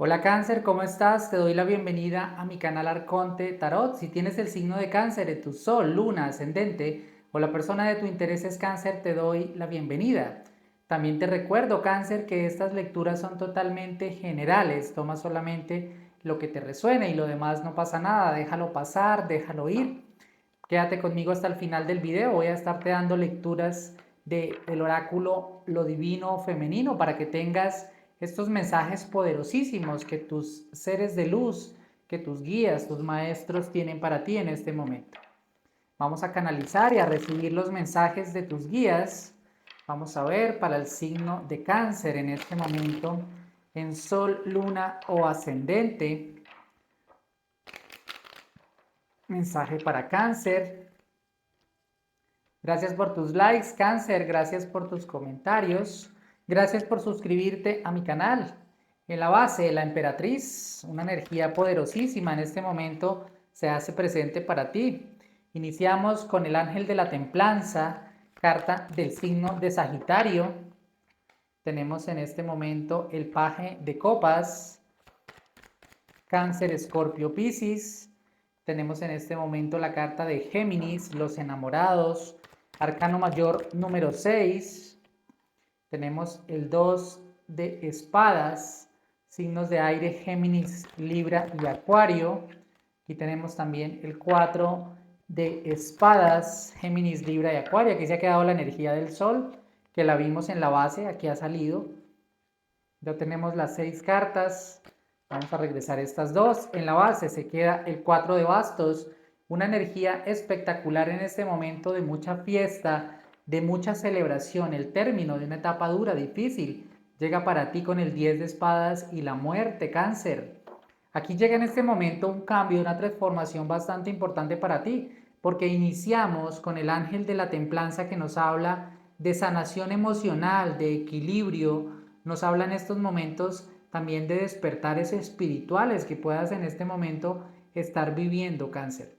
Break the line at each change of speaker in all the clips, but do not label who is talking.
Hola Cáncer, ¿cómo estás? Te doy la bienvenida a mi canal Arconte Tarot. Si tienes el signo de Cáncer en tu Sol, Luna, Ascendente o la persona de tu interés es Cáncer, te doy la bienvenida. También te recuerdo, Cáncer, que estas lecturas son totalmente generales. Toma solamente lo que te resuene y lo demás no pasa nada. Déjalo pasar, déjalo ir. Quédate conmigo hasta el final del video. Voy a estarte dando lecturas del oráculo Lo Divino Femenino para que tengas estos mensajes poderosísimos que tus seres de luz, que tus guías, tus maestros tienen para ti en este momento. Vamos a canalizar y a recibir los mensajes de tus guías. Vamos a ver para el signo de Cáncer en este momento, en Sol, Luna o Ascendente. Mensaje para Cáncer. Gracias por tus likes, Cáncer. Gracias por tus comentarios. Gracias por suscribirte a mi canal. En la base, la emperatriz, una energía poderosísima en este momento se hace presente para ti. Iniciamos con el ángel de la templanza, carta del signo de Sagitario. Tenemos en este momento el paje de copas, Cáncer, Escorpio, Piscis. Tenemos en este momento la carta de Géminis, los enamorados, arcano mayor número 6. Tenemos el 2 de espadas, signos de aire, Géminis, Libra y Acuario. Aquí tenemos también el 4 de espadas, Géminis, Libra y Acuario. Aquí se ha quedado la energía del sol, que la vimos en la base, aquí ha salido. Ya tenemos las 6 cartas. Vamos a regresar estas dos. En la base se queda el 4 de bastos, una energía espectacular en este momento de mucha fiesta, de mucha celebración. El término de una etapa dura, difícil, llega para ti con el 10 de espadas y la muerte, Cáncer. Aquí llega en este momento un cambio, una transformación bastante importante para ti, porque iniciamos con el ángel de la templanza que nos habla de sanación emocional, de equilibrio, nos habla en estos momentos también de despertares espirituales que puedas en este momento estar viviendo, Cáncer.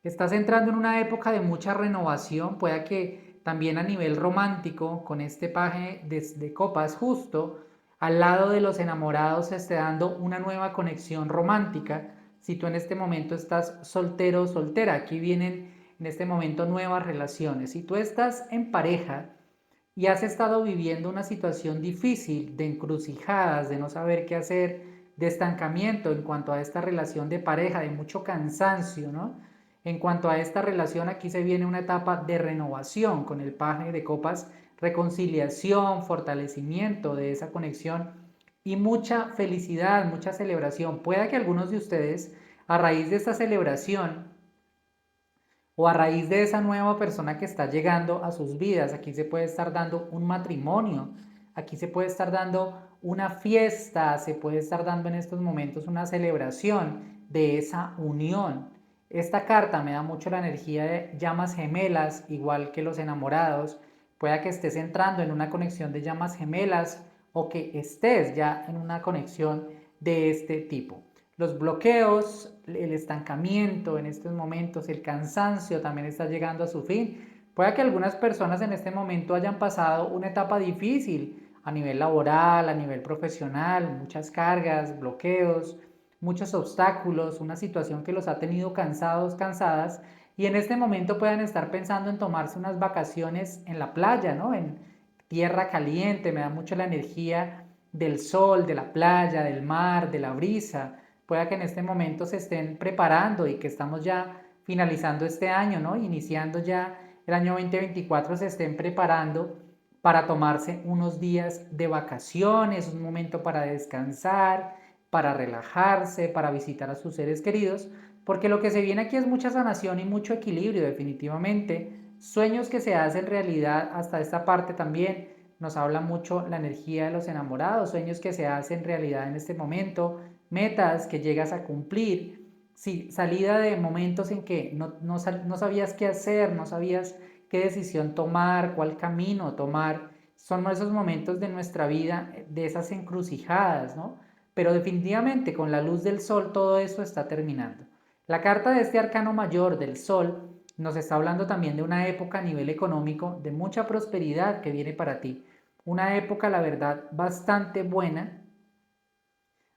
Estás entrando en una época de mucha renovación, pueda que también a nivel romántico, con este paje de copas justo, al lado de los enamorados se esté dando una nueva conexión romántica. Si tú en este momento estás soltero o soltera, aquí vienen en este momento nuevas relaciones. Si tú estás en pareja, y has estado viviendo una situación difícil de encrucijadas, de no saber qué hacer, de estancamiento en cuanto a esta relación de pareja, de mucho cansancio, ¿no? En cuanto a esta relación, aquí se viene una etapa de renovación con el paje de copas, reconciliación, fortalecimiento de esa conexión y mucha felicidad, mucha celebración. Pueda que algunos de ustedes, a raíz de esta celebración, o a raíz de esa nueva persona que está llegando a sus vidas. Aquí se puede estar dando un matrimonio, aquí se puede estar dando una fiesta, se puede estar dando en estos momentos una celebración de esa unión. Esta carta me da mucho la energía de llamas gemelas, igual que los enamorados. Pueda que estés entrando en una conexión de llamas gemelas o que estés ya en una conexión de este tipo. Los bloqueos, el estancamiento en estos momentos, el cansancio también está llegando a su fin. Puede que algunas personas en este momento hayan pasado una etapa difícil a nivel laboral, a nivel profesional, muchas cargas, bloqueos, muchos obstáculos, una situación que los ha tenido cansados, cansadas, y en este momento puedan estar pensando en tomarse unas vacaciones en la playa, ¿no? En tierra caliente, me da mucho la energía del sol, de la playa, del mar, de la brisa. Pueda que en este momento se estén preparando y que estamos ya finalizando este año, ¿no? Iniciando ya el año 2024, se estén preparando para tomarse unos días de vacaciones, un momento para descansar, para relajarse, para visitar a sus seres queridos, porque lo que se viene aquí es mucha sanación y mucho equilibrio, definitivamente. Sueños que se hacen realidad hasta esta parte también. Nos habla mucho la energía de los enamorados, sueños que se hacen realidad en este momento, metas que llegas a cumplir, sí, salida de momentos en que no sabías qué hacer, no sabías qué decisión tomar, cuál camino tomar. Son esos momentos de nuestra vida, de esas encrucijadas, ¿no? Pero definitivamente con la luz del sol todo eso está terminando. La carta de este arcano mayor del sol nos está hablando también de una época a nivel económico de mucha prosperidad que viene para ti. Una época, la verdad, bastante buena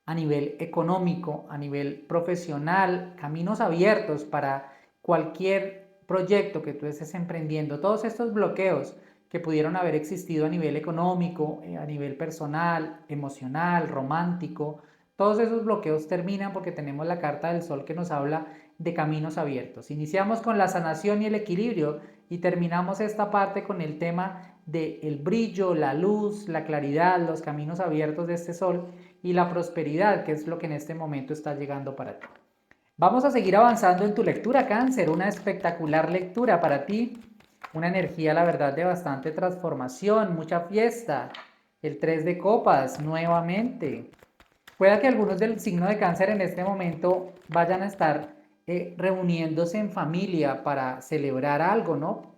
a nivel económico, a nivel profesional, caminos abiertos para cualquier proyecto que tú estés emprendiendo. Todos estos bloqueos que pudieron haber existido a nivel económico, a nivel personal, emocional, romántico, todos esos bloqueos terminan porque tenemos la carta del sol que nos habla de caminos abiertos. Iniciamos con la sanación y el equilibrio y terminamos esta parte con el tema del brillo, la luz, la claridad, los caminos abiertos de este sol y la prosperidad, que es lo que en este momento está llegando para ti. Vamos a seguir avanzando en tu lectura, Cáncer, una espectacular lectura para ti, una energía, la verdad, de bastante transformación, mucha fiesta, el 3 de copas, nuevamente. Pueda que algunos del signo de Cáncer en este momento vayan a estar reuniéndose en familia para celebrar algo, ¿no?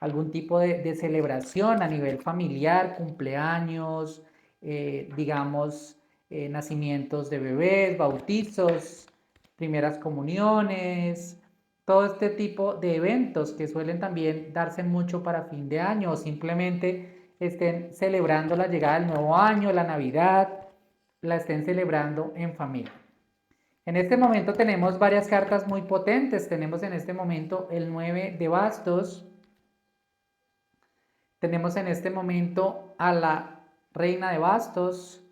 Algún tipo de celebración a nivel familiar, cumpleaños, digamos, nacimientos de bebés, bautizos, primeras comuniones, todo este tipo de eventos que suelen también darse mucho para fin de año o simplemente estén celebrando la llegada del nuevo año, la Navidad, la estén celebrando en familia. En este momento tenemos varias cartas muy potentes. Tenemos en este momento el 9 de bastos. Tenemos en este momento a la reina de bastos,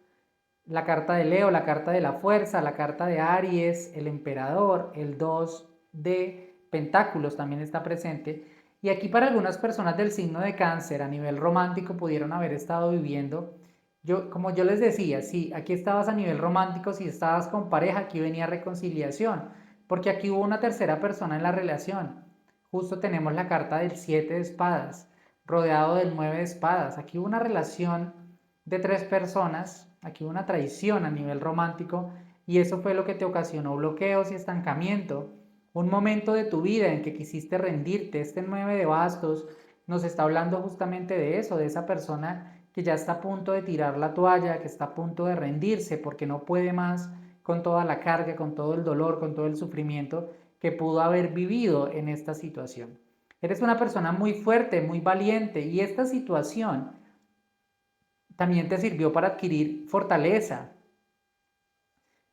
la carta de Leo, la carta de la fuerza, la carta de Aries, el emperador, el 2 de pentáculos también está presente. Y aquí para algunas personas del signo de Cáncer a nivel romántico pudieron haber estado viviendo. Como yo les decía, si aquí estabas a nivel romántico, si estabas con pareja, aquí venía reconciliación, porque aquí hubo una tercera persona en la relación. Justo tenemos la carta del 7 de espadas, rodeado del 9 de espadas. Aquí hubo una relación de 3 personas, aquí hubo una traición a nivel romántico y eso fue lo que te ocasionó bloqueos y estancamiento. Un momento de tu vida en que quisiste rendirte. Este 9 de bastos nos está hablando justamente de eso, de esa persona que ya está a punto de tirar la toalla, que está a punto de rendirse porque no puede más con toda la carga, con todo el dolor, con todo el sufrimiento que pudo haber vivido en esta situación. Eres una persona muy fuerte, muy valiente y esta situación también te sirvió para adquirir fortaleza,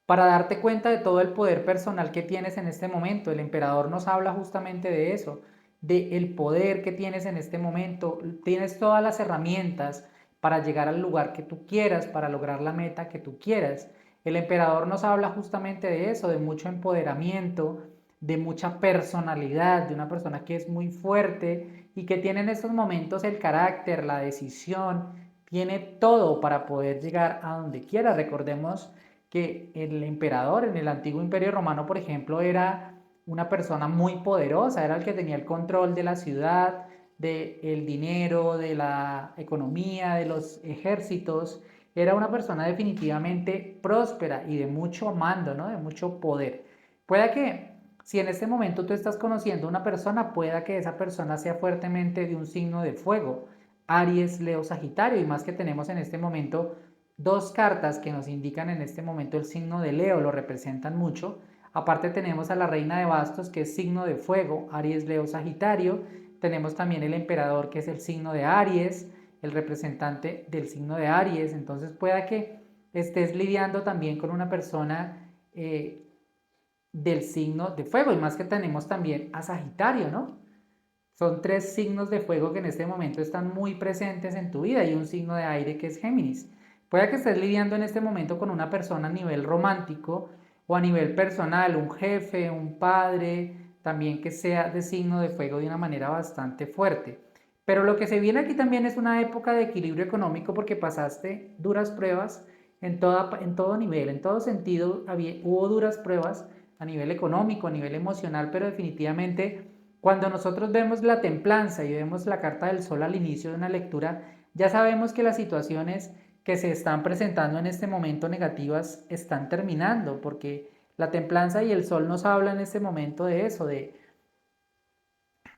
para darte cuenta de todo el poder personal que tienes en este momento. El emperador nos habla justamente de eso, de el poder que tienes en este momento. Tienes todas las herramientas para llegar al lugar que tú quieras, para lograr la meta que tú quieras. El emperador nos habla justamente de eso, de mucho empoderamiento, de mucha personalidad, de una persona que es muy fuerte y que tiene en estos momentos el carácter, la decisión, tiene todo para poder llegar a donde quiera. Recordemos que el emperador en el antiguo imperio romano, por ejemplo, era una persona muy poderosa, era el que tenía el control de la ciudad, del dinero, de la economía, de los ejércitos. Era una persona definitivamente próspera y de mucho mando, ¿no? De mucho poder. Puede que si en este momento tú estás conociendo a una persona, pueda que esa persona sea fuertemente de un signo de fuego, Aries, Leo, Sagitario, y más que tenemos en este momento dos cartas que nos indican en este momento el signo de Leo, lo representan mucho. Aparte tenemos a la reina de bastos, que es signo de fuego, Aries, Leo, Sagitario. Tenemos también el emperador, que es el signo de Aries, el representante del signo de Aries. Entonces pueda que estés lidiando también con una persona del signo de fuego. Y más que tenemos también a Sagitario, ¿no? Son 3 signos de fuego que en este momento están muy presentes en tu vida y un signo de aire que es Géminis. Puede que estés lidiando en este momento con una persona a nivel romántico o a nivel personal, un jefe, un padre, también que sea de signo de fuego de una manera bastante fuerte. Pero lo que se viene aquí también es una época de equilibrio económico porque pasaste duras pruebas en todo nivel, en todo sentido hubo duras pruebas a nivel económico, a nivel emocional, pero definitivamente cuando nosotros vemos la templanza y vemos la carta del sol al inicio de una lectura, ya sabemos que las situaciones que se están presentando en este momento negativas están terminando, porque la templanza y el sol nos hablan en este momento de eso, de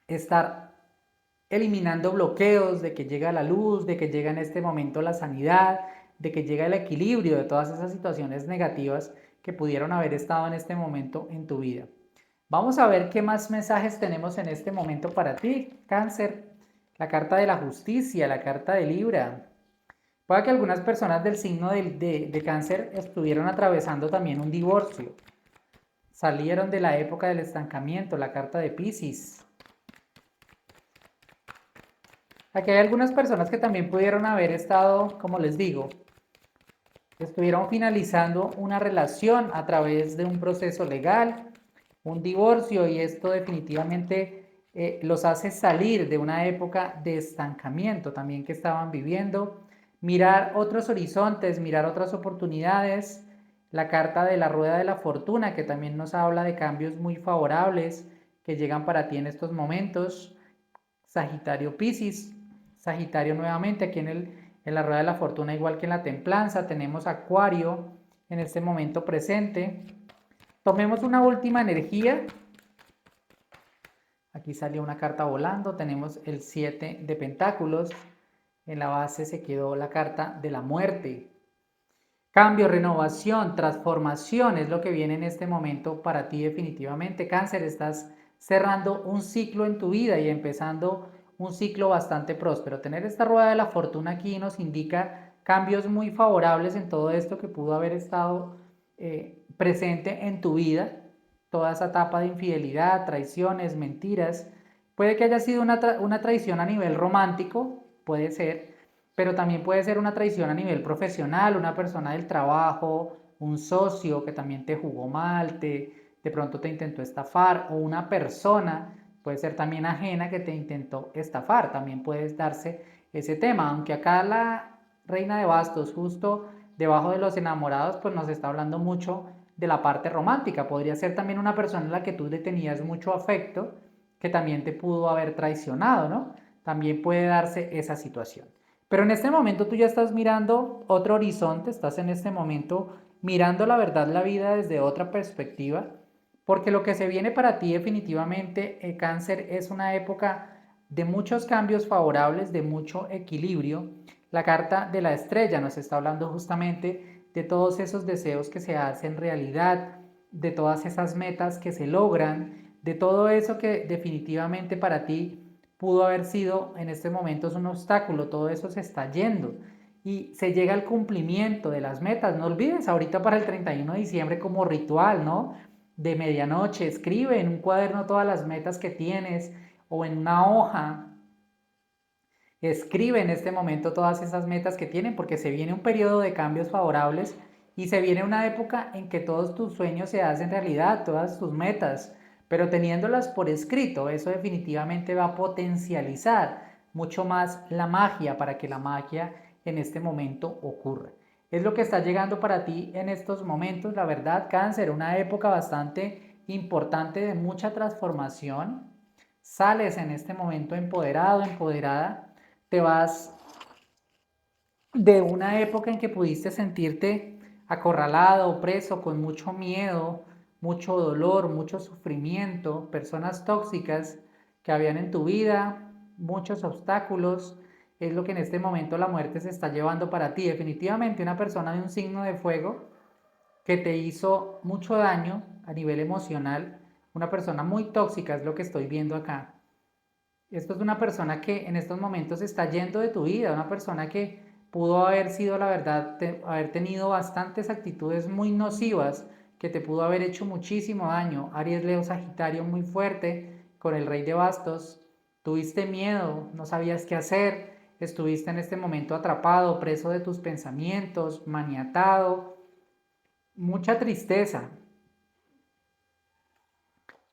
estar eliminando bloqueos, de que llega la luz, de que llega en este momento la sanidad, de que llega el equilibrio de todas esas situaciones negativas que pudieron haber estado en este momento en tu vida. Vamos a ver qué más mensajes tenemos en este momento para ti, Cáncer. La carta de la justicia, la carta de Libra. Puede que algunas personas del signo de cáncer estuvieron atravesando también un divorcio. Salieron de la época del estancamiento, la carta de Piscis. Aquí hay algunas personas que también pudieron haber estado, como les digo, estuvieron finalizando una relación a través de un proceso legal, un divorcio, y esto definitivamente los hace salir de una época de estancamiento también que estaban viviendo, mirar otros horizontes, mirar otras oportunidades. La carta de la rueda de la fortuna, que también nos habla de cambios muy favorables que llegan para ti en estos momentos. Sagitario Piscis, Sagitario nuevamente aquí en la rueda de la fortuna, igual que en la templanza. Tenemos Acuario en este momento presente. Tomemos una última energía. Aquí salió una carta volando. Tenemos el 7 de pentáculos. En la base se quedó la carta de la muerte. Cambio, renovación, transformación es lo que viene en este momento para ti definitivamente. Cáncer, estás cerrando un ciclo en tu vida y empezando un ciclo bastante próspero. Tener esta rueda de la fortuna aquí nos indica cambios muy favorables en todo esto que pudo haber estado presente en tu vida. Toda esa etapa de infidelidad, traiciones, mentiras. Puede que haya sido una traición a nivel romántico, puede ser, pero también puede ser una traición a nivel profesional, una persona del trabajo, un socio que también te jugó mal, de pronto te intentó estafar, o una persona, puede ser también ajena, que te intentó estafar. También puede darse ese tema, aunque acá la reina de bastos, justo debajo de los enamorados, pues nos está hablando mucho de la parte romántica. Podría ser también una persona en la que tú le tenías mucho afecto, que también te pudo haber traicionado, ¿no? También puede darse esa situación. Pero en este momento tú ya estás mirando otro horizonte, estás en este momento mirando la verdad, la vida desde otra perspectiva, porque lo que se viene para ti definitivamente, cáncer, es una época de muchos cambios favorables, de mucho equilibrio. La carta de la estrella nos está hablando justamente de todos esos deseos que se hacen realidad, de todas esas metas que se logran, de todo eso que definitivamente para ti pudo haber sido en este momento es un obstáculo. Todo eso se está yendo y se llega al cumplimiento de las metas. No olvides ahorita para el 31 de diciembre como ritual, ¿no? De medianoche, escribe en un cuaderno todas las metas que tienes o en una hoja. Escribe en este momento todas esas metas que tienen, porque se viene un periodo de cambios favorables y se viene una época en que todos tus sueños se hacen realidad, todas tus metas, pero teniéndolas por escrito. Eso definitivamente va a potencializar mucho más la magia, para que la magia en este momento ocurra. Es lo que está llegando para ti en estos momentos, la verdad, Cáncer, una época bastante importante de mucha transformación. Sales en este momento empoderado, empoderada. Te vas de una época en que pudiste sentirte acorralado, preso, con mucho miedo, mucho dolor, mucho sufrimiento, personas tóxicas que habían en tu vida, muchos obstáculos. Es lo que en este momento la muerte se está llevando para ti. Definitivamente una persona de un signo de fuego que te hizo mucho daño a nivel emocional, una persona muy tóxica es lo que estoy viendo acá. Esto es una persona que en estos momentos está yendo de tu vida, una persona que pudo haber sido, la verdad, haber tenido bastantes actitudes muy nocivas, que te pudo haber hecho muchísimo daño. Aries, Leo, Sagitario muy fuerte con el rey de bastos. Tuviste miedo, no sabías qué hacer, estuviste en este momento atrapado, preso de tus pensamientos, maniatado, mucha tristeza,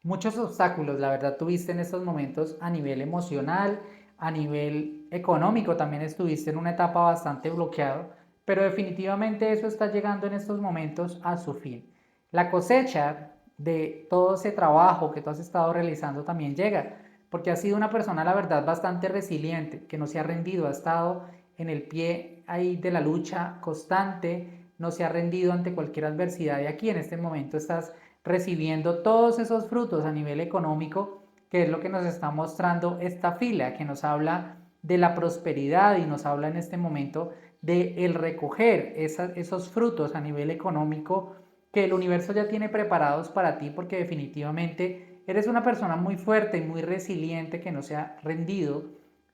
muchos obstáculos, la verdad, tuviste en estos momentos a nivel emocional, a nivel económico también estuviste en una etapa bastante bloqueado, pero definitivamente eso está llegando en estos momentos a su fin. La cosecha de todo ese trabajo que tú has estado realizando también llega, porque has sido una persona, la verdad, bastante resiliente, que no se ha rendido, ha estado en el pie ahí de la lucha constante, no se ha rendido ante cualquier adversidad, y aquí en este momento estás recibiendo todos esos frutos a nivel económico, que es lo que nos está mostrando esta fila, que nos habla de la prosperidad y nos habla en este momento de el recoger esos frutos a nivel económico que el universo ya tiene preparados para ti, porque definitivamente eres una persona muy fuerte y muy resiliente, que no se ha rendido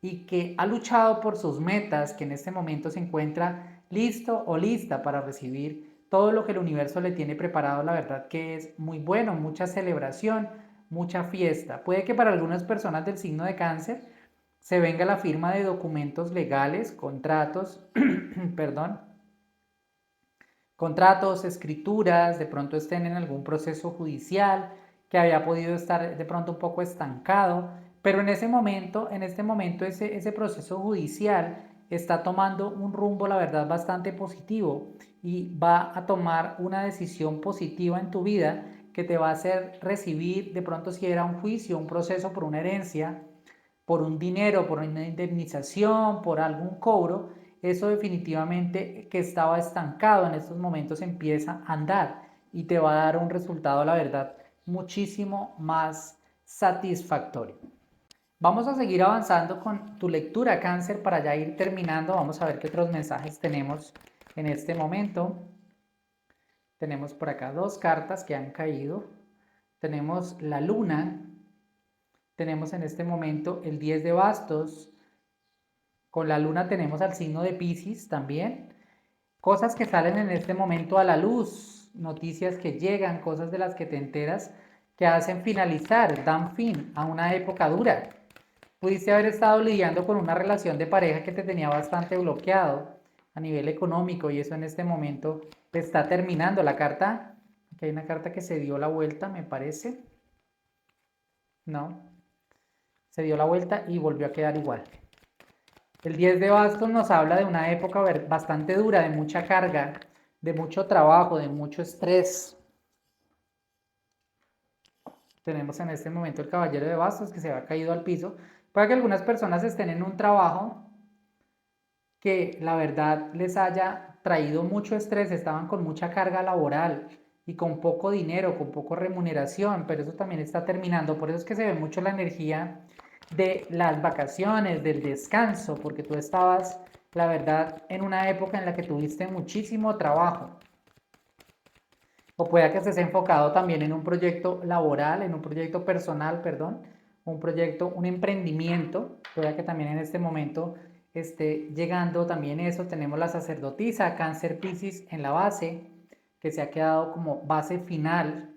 y que ha luchado por sus metas, que en este momento se encuentra listo o lista para recibir todo lo que el universo le tiene preparado, la verdad que es muy bueno, mucha celebración, mucha fiesta. Puede que para algunas personas del signo de Cáncer se venga la firma de documentos legales, contratos, perdón, contratos, escrituras, de pronto estén en algún proceso judicial que había podido estar de pronto un poco estancado, pero en este momento ese proceso judicial está tomando un rumbo, la verdad, bastante positivo y va a tomar una decisión positiva en tu vida que te va a hacer recibir, de pronto si era un juicio, un proceso por una herencia, por un dinero, por una indemnización, por algún cobro, eso definitivamente que estaba estancado en estos momentos empieza a andar y te va a dar un resultado, la verdad, muchísimo más satisfactorio. Vamos a seguir avanzando con tu lectura, Cáncer, para ya ir terminando. Vamos a ver qué otros mensajes tenemos en este momento. Tenemos por acá dos cartas que han caído. Tenemos la luna. Tenemos en este momento el 10 de bastos. Con la luna tenemos al signo de Piscis también. Cosas que salen en este momento a la luz, noticias que llegan, cosas de las que te enteras que hacen finalizar, dan fin a una época dura. Pudiste haber estado lidiando con una relación de pareja que te tenía bastante bloqueado a nivel económico y eso en este momento te está terminando. La carta, aquí hay una carta que se dio la vuelta, me parece. No, se dio la vuelta y volvió a quedar igual. El 10 de bastos nos habla de una época bastante dura, de mucha carga, de mucho trabajo, de mucho estrés. Tenemos en este momento el caballero de bastos que se ha caído al piso. Puede que algunas personas estén en un trabajo que la verdad les haya traído mucho estrés, estaban con mucha carga laboral y con poco dinero, con poco remuneración, pero eso también está terminando. Por eso es que se ve mucho la energía de las vacaciones, del descanso, porque tú estabas, la verdad, en una época en la que tuviste muchísimo trabajo. O pueda que estés enfocado también en un proyecto laboral, en un proyecto personal, perdón, un proyecto, un emprendimiento. Pueda que también en este momento esté llegando también eso. Tenemos la sacerdotisa, Cáncer Piscis en la base, que se ha quedado como base final.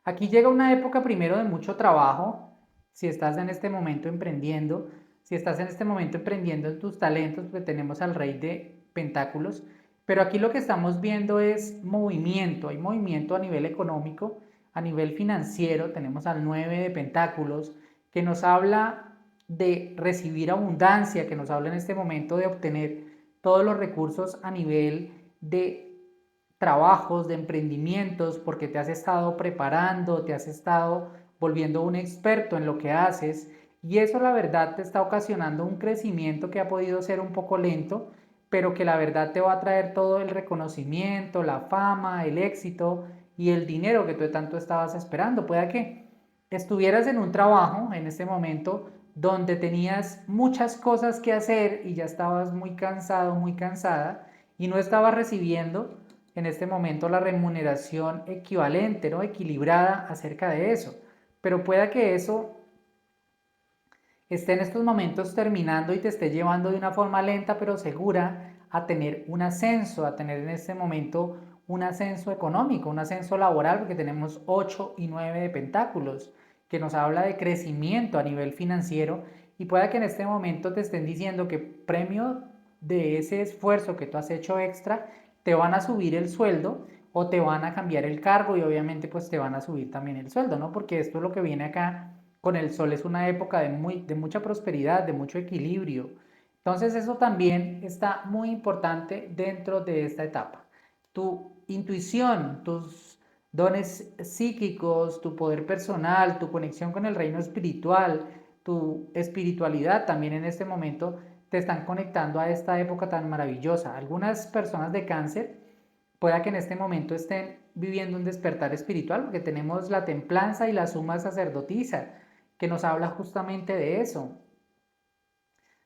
Aquí llega una época primero de mucho trabajo, si estás en este momento emprendiendo, si estás en este momento emprendiendo en tus talentos, pues tenemos al rey de pentáculos, pero aquí lo que estamos viendo es movimiento, hay movimiento a nivel económico, a nivel financiero, tenemos al 9 de pentáculos, que nos habla de recibir abundancia, que nos habla en este momento de obtener todos los recursos a nivel de trabajos, de emprendimientos, porque te has estado preparando, te has estado volviendo un experto en lo que haces y eso la verdad te está ocasionando un crecimiento que ha podido ser un poco lento, pero que la verdad te va a traer todo el reconocimiento, la fama, el éxito y el dinero que tú tanto estabas esperando. Puede que estuvieras en un trabajo en este momento donde tenías muchas cosas que hacer y ya estabas muy cansado, muy cansada y no estabas recibiendo en este momento la remuneración equivalente, ¿no? Equilibrada acerca de eso. Pero pueda que eso esté en estos momentos terminando y te esté llevando de una forma lenta pero segura a tener un ascenso, a tener en este momento un ascenso económico, un ascenso laboral, porque tenemos 8 y 9 de pentáculos, que nos habla de crecimiento a nivel financiero y pueda que en este momento te estén diciendo que premio de ese esfuerzo que tú has hecho extra, te van a subir el sueldo o te van a cambiar el cargo y obviamente pues te van a subir también el sueldo, ¿no? Porque esto es lo que viene acá con el sol, es una época de mucha prosperidad, de mucho equilibrio. Entonces eso también está muy importante dentro de esta etapa. Tu intuición, tus dones psíquicos, tu poder personal, tu conexión con el reino espiritual, tu espiritualidad también en este momento te están conectando a esta época tan maravillosa. Algunas personas de cáncer pueda que en este momento estén viviendo un despertar espiritual, porque tenemos la templanza y la suma sacerdotisa, que nos habla justamente de eso,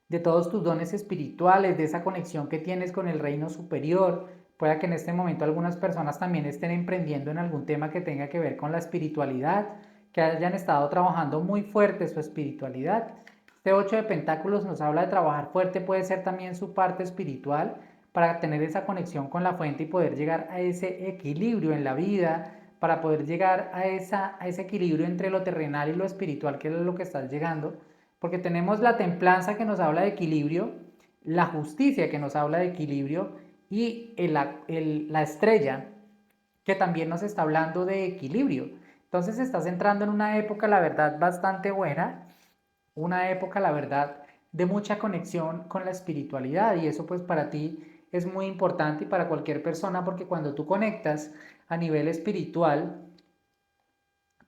de todos tus dones espirituales, de esa conexión que tienes con el reino superior. Pueda que en este momento algunas personas también estén emprendiendo en algún tema que tenga que ver con la espiritualidad, que hayan estado trabajando muy fuerte su espiritualidad. Este 8 de pentáculos nos habla de trabajar fuerte, puede ser también su parte espiritual, para tener esa conexión con la fuente y poder llegar a ese equilibrio en la vida, para poder llegar a ese equilibrio entre lo terrenal y lo espiritual, que es lo que estás llegando, porque tenemos la templanza que nos habla de equilibrio, la justicia que nos habla de equilibrio y la estrella que también nos está hablando de equilibrio. Entonces estás entrando en una época, la verdad, bastante buena, una época, la verdad, de mucha conexión con la espiritualidad, y eso pues para ti es muy importante y para cualquier persona, porque cuando tú conectas a nivel espiritual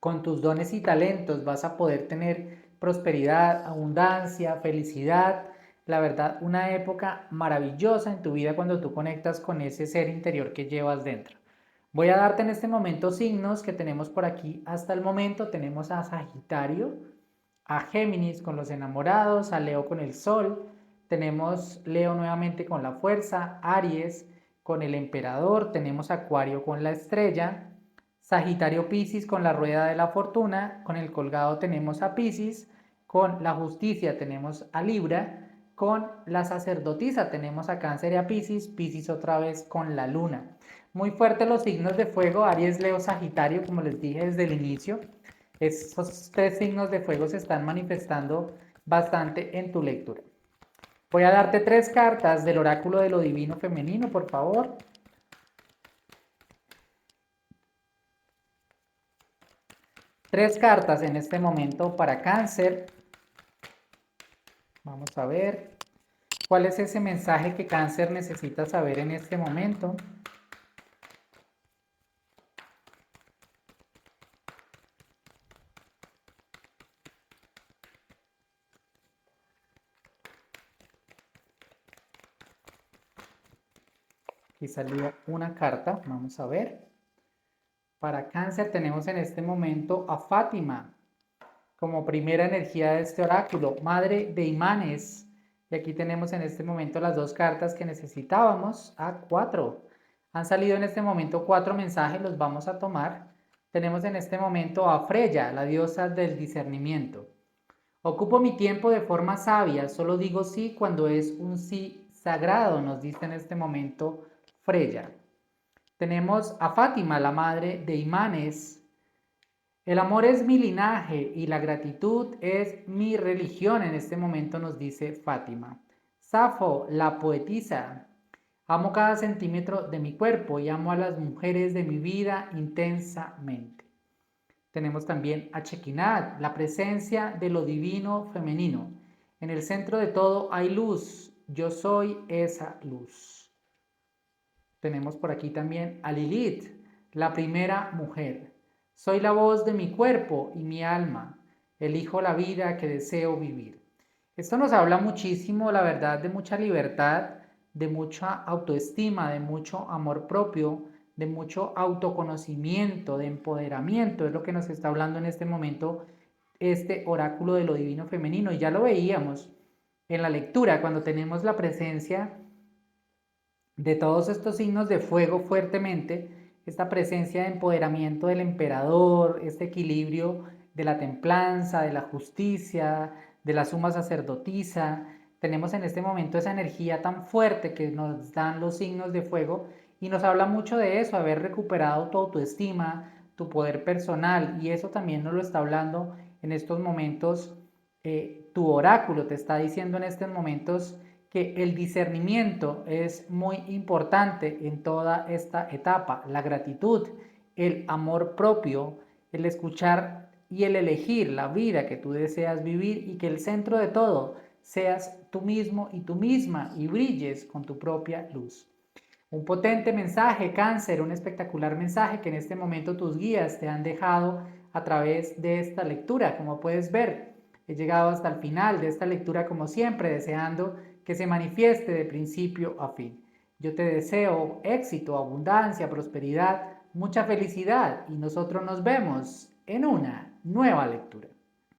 con tus dones y talentos vas a poder tener prosperidad, abundancia, felicidad, la verdad, una época maravillosa en tu vida cuando tú conectas con ese ser interior que llevas dentro. Voy a darte en este momento signos que tenemos por aquí hasta el momento. Tenemos a Sagitario, a Géminis con los enamorados, a Leo con el Sol, tenemos Leo nuevamente con la fuerza, Aries con el emperador, tenemos Acuario con la estrella, Sagitario Piscis con la rueda de la fortuna, con el colgado tenemos a Piscis, con la justicia tenemos a Libra, con la sacerdotisa tenemos a Cáncer y a Piscis, Piscis otra vez con la luna. Muy fuertes los signos de fuego, Aries, Leo, Sagitario, como les dije desde el inicio. Esos tres signos de fuego se están manifestando bastante en tu lectura. Voy a darte 3 cartas del oráculo de lo divino femenino, por favor. 3 cartas en este momento para Cáncer. Vamos a ver cuál es ese mensaje que Cáncer necesita saber en este momento. Aquí salió una carta, vamos a ver. Para Cáncer tenemos en este momento a Fátima como primera energía de este oráculo, madre de imanes. Y aquí tenemos en este momento las 2 cartas que necesitábamos, a 4. Han salido en este momento 4 mensajes, los vamos a tomar. Tenemos en este momento a Freya, la diosa del discernimiento. Ocupo mi tiempo de forma sabia, solo digo sí cuando es un sí sagrado, nos dice en este momento Freya. Tenemos a Fátima, la madre de imanes. El amor es mi linaje y la gratitud es mi religión, en este momento nos dice Fátima. Safo, la poetisa. Amo cada centímetro de mi cuerpo y amo a las mujeres de mi vida intensamente. Tenemos también a Chequinat, la presencia de lo divino femenino. En el centro de todo hay luz. Yo soy esa luz. Tenemos por aquí también a Lilith, la primera mujer. Soy la voz de mi cuerpo y mi alma. Elijo la vida que deseo vivir. Esto nos habla muchísimo, la verdad, de mucha libertad, de mucha autoestima, de mucho amor propio, de mucho autoconocimiento, de empoderamiento. Es lo que nos está hablando en este momento este oráculo de lo divino femenino. Y ya lo veíamos en la lectura, cuando tenemos la presencia de todos estos signos de fuego fuertemente, esta presencia de empoderamiento del emperador, este equilibrio de la templanza, de la justicia, de la suma sacerdotisa. Tenemos en este momento esa energía tan fuerte que nos dan los signos de fuego y nos habla mucho de eso, haber recuperado tu autoestima, tu poder personal, y eso también nos lo está hablando en estos momentos. Tu oráculo te está diciendo en estos momentos que el discernimiento es muy importante en toda esta etapa, la gratitud, el amor propio, el escuchar y el elegir la vida que tú deseas vivir, y que el centro de todo seas tú mismo y tú misma y brilles con tu propia luz. Un potente mensaje, Cáncer, un espectacular mensaje que en este momento tus guías te han dejado a través de esta lectura. Como puedes ver, he llegado hasta el final de esta lectura, como siempre, deseando que se manifieste de principio a fin. Yo te deseo éxito, abundancia, prosperidad, mucha felicidad, y nosotros nos vemos en una nueva lectura.